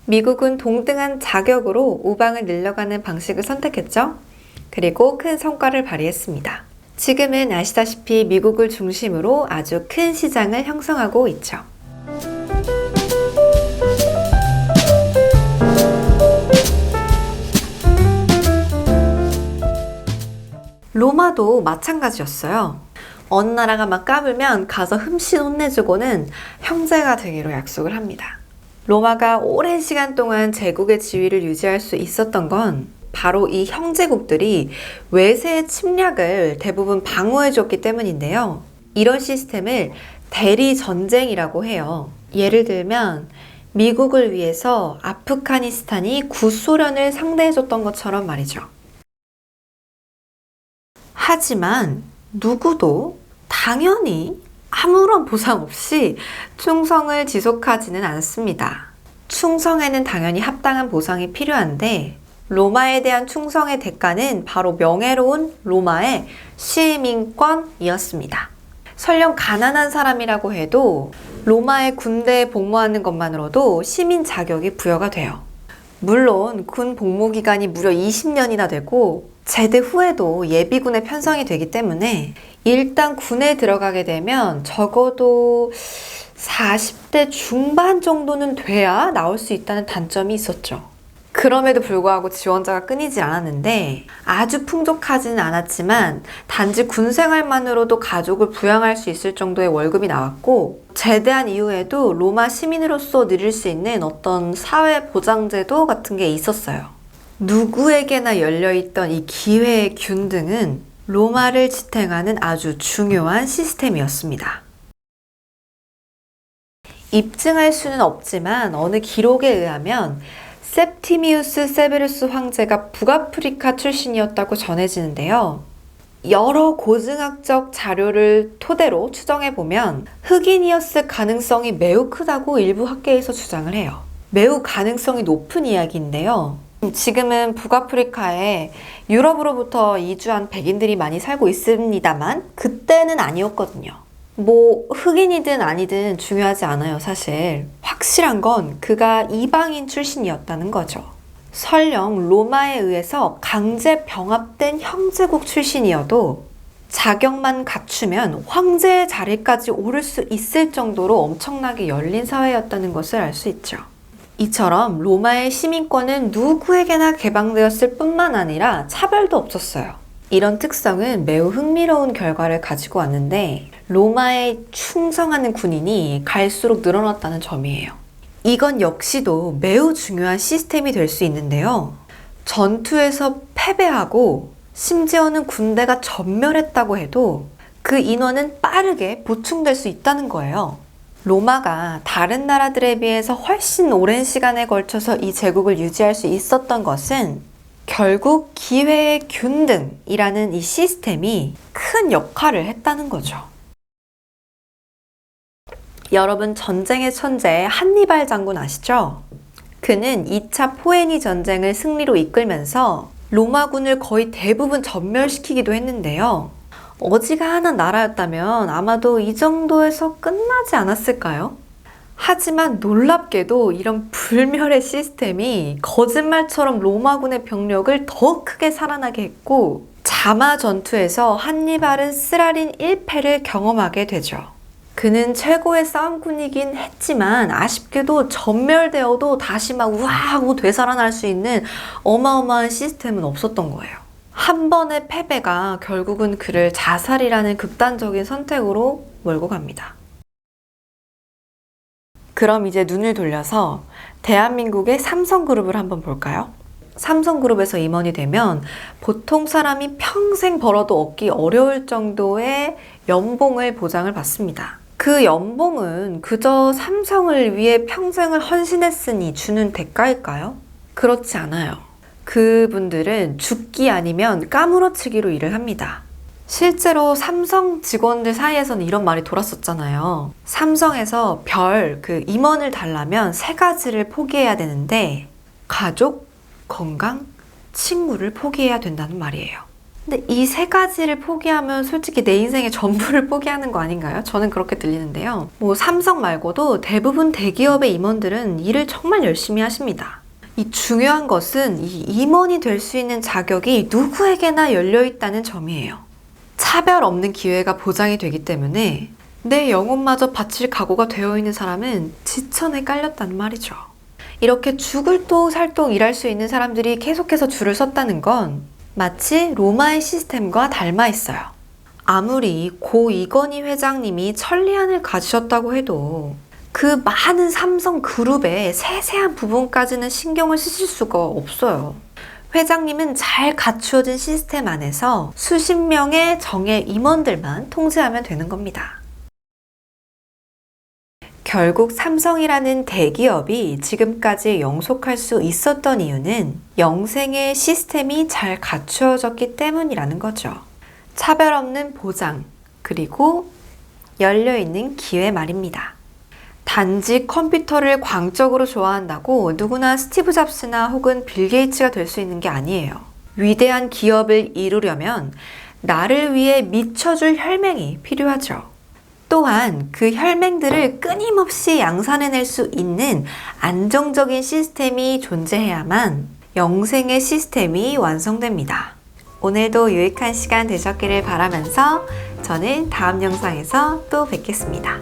미국은 동등한 자격으로 우방을 늘려가는 방식을 선택했죠. 그리고 큰 성과를 발휘했습니다. 지금은 아시다시피 미국을 중심으로 아주 큰 시장을 형성하고 있죠. 로마도 마찬가지였어요. 어느 나라가 막 까불면 가서 흠씬 혼내주고는 형제가 되기로 약속을 합니다. 로마가 오랜 시간 동안 제국의 지위를 유지할 수 있었던 건 바로 이 형제국들이 외세의 침략을 대부분 방어해줬기 때문인데요. 이런 시스템을 대리전쟁이라고 해요. 예를 들면 미국을 위해서 아프가니스탄이 구소련을 상대해줬던 것처럼 말이죠. 하지만 누구도 당연히 아무런 보상 없이 충성을 지속하지는 않습니다. 충성에는 당연히 합당한 보상이 필요한데 로마에 대한 충성의 대가는 바로 명예로운 로마의 시민권이었습니다. 설령 가난한 사람이라고 해도 로마의 군대에 복무하는 것만으로도 시민 자격이 부여가 돼요. 물론 군 복무 기간이 무려 20년이나 되고 제대 후에도 예비군에 편성이 되기 때문에 일단 군에 들어가게 되면 적어도 40대 중반 정도는 돼야 나올 수 있다는 단점이 있었죠. 그럼에도 불구하고 지원자가 끊이지 않았는데 아주 풍족하지는 않았지만 단지 군 생활만으로도 가족을 부양할 수 있을 정도의 월급이 나왔고 제대한 이후에도 로마 시민으로서 누릴 수 있는 어떤 사회 보장제도 같은 게 있었어요. 누구에게나 열려있던 이 기회의 균등은 로마를 지탱하는 아주 중요한 시스템이었습니다. 입증할 수는 없지만 어느 기록에 의하면 septimius severus 황제가 북아프리카 출신이었다고 전해지는데요. 여러 고증학적 자료를 토대로 추정해보면 흑인이었을 가능성이 매우 크다고 일부 학계에서 주장을 해요. 매우 가능성이 높은 이야기인데요. 지금은 북아프리카에 유럽으로부터 이주한 백인들이 많이 살고 있습니다만 그때는 아니었거든요. 뭐 흑인이든 아니든 중요하지 않아요, 사실. 확실한 건 그가 이방인 출신이었다는 거죠. 설령 로마에 의해서 강제 병합된 형제국 출신이어도 자격만 갖추면 황제의 자리까지 오를 수 있을 정도로 엄청나게 열린 사회였다는 것을 알 수 있죠. 이처럼 로마의 시민권은 누구에게나 개방되었을 뿐만 아니라 차별도 없었어요. 이런 특성은 매우 흥미로운 결과를 가지고 왔는데 로마에 충성하는 군인이 갈수록 늘어났다는 점이에요. 이건 역시도 매우 중요한 시스템이 될 수 있는데요. 전투에서 패배하고 심지어는 군대가 전멸했다고 해도 그 인원은 빠르게 보충될 수 있다는 거예요. 로마가 다른 나라들에 비해서 훨씬 오랜 시간에 걸쳐서 이 제국을 유지할 수 있었던 것은 결국 기회의 균등이라는 이 시스템이 큰 역할을 했다는 거죠. 여러분 전쟁의 천재 한니발 장군 아시죠? 그는 2차 포에니 전쟁을 승리로 이끌면서 로마군을 거의 대부분 전멸시키기도 했는데요. 어지간한 나라였다면 아마도 이 정도에서 끝나지 않았을까요? 하지만 놀랍게도 이런 불멸의 시스템이 거짓말처럼 로마군의 병력을 더 크게 살아나게 했고 자마 전투에서 한니발은 쓰라린 1패를 경험하게 되죠. 그는 최고의 싸움꾼이긴 했지만 아쉽게도 전멸되어도 다시 막 우와 하고 되살아날 수 있는 어마어마한 시스템은 없었던 거예요. 한 번의 패배가 결국은 그를 자살이라는 극단적인 선택으로 몰고 갑니다. 그럼 이제 눈을 돌려서 대한민국의 삼성그룹을 한번 볼까요? 삼성그룹에서 임원이 되면 보통 사람이 평생 벌어도 얻기 어려울 정도의 연봉을 보장을 받습니다. 그 연봉은 그저 삼성을 위해 평생을 헌신했으니 주는 대가일까요? 그렇지 않아요. 그분들은 죽기 아니면 까무러치기로 일을 합니다. 실제로 삼성 직원들 사이에서는 이런 말이 돌았었잖아요. 삼성에서 그 임원을 달라면 3가지를 포기해야 되는데 가족, 건강, 친구를 포기해야 된다는 말이에요. 근데 이 세 가지를 포기하면 솔직히 내 인생의 전부를 포기하는 거 아닌가요? 저는 그렇게 들리는데요. 뭐 삼성 말고도 대부분 대기업의 임원들은 일을 정말 열심히 하십니다. 이 중요한 것은 이 임원이 될 수 있는 자격이 누구에게나 열려 있다는 점이에요. 차별 없는 기회가 보장이 되기 때문에 내 영혼마저 바칠 각오가 되어 있는 사람은 지천에 깔렸다는 말이죠. 이렇게 죽을 똥 살똥 일할 수 있는 사람들이 계속해서 줄을 섰다는 건 마치 로마의 시스템과 닮아 있어요. 아무리 고 이건희 회장님이 천리안을 가지셨다고 해도 그 많은 삼성 그룹의 세세한 부분까지는 신경을 쓰실 수가 없어요. 회장님은 잘 갖추어진 시스템 안에서 수십 명의 정예 임원들만 통제하면 되는 겁니다. 결국 삼성이라는 대기업이 지금까지 영속할 수 있었던 이유는 영생의 시스템이 잘 갖추어졌기 때문이라는 거죠. 차별 없는 보장, 그리고 열려있는 기회 말입니다. 단지 컴퓨터를 광적으로 좋아한다고 누구나 스티브 잡스나 혹은 빌 게이츠가 될 수 있는 게 아니에요. 위대한 기업을 이루려면 나를 위해 미쳐줄 혈맹이 필요하죠. 또한 그 혈맹들을 끊임없이 양산해낼 수 있는 안정적인 시스템이 존재해야만 영생의 시스템이 완성됩니다. 오늘도 유익한 시간 되셨기를 바라면서 저는 다음 영상에서 또 뵙겠습니다.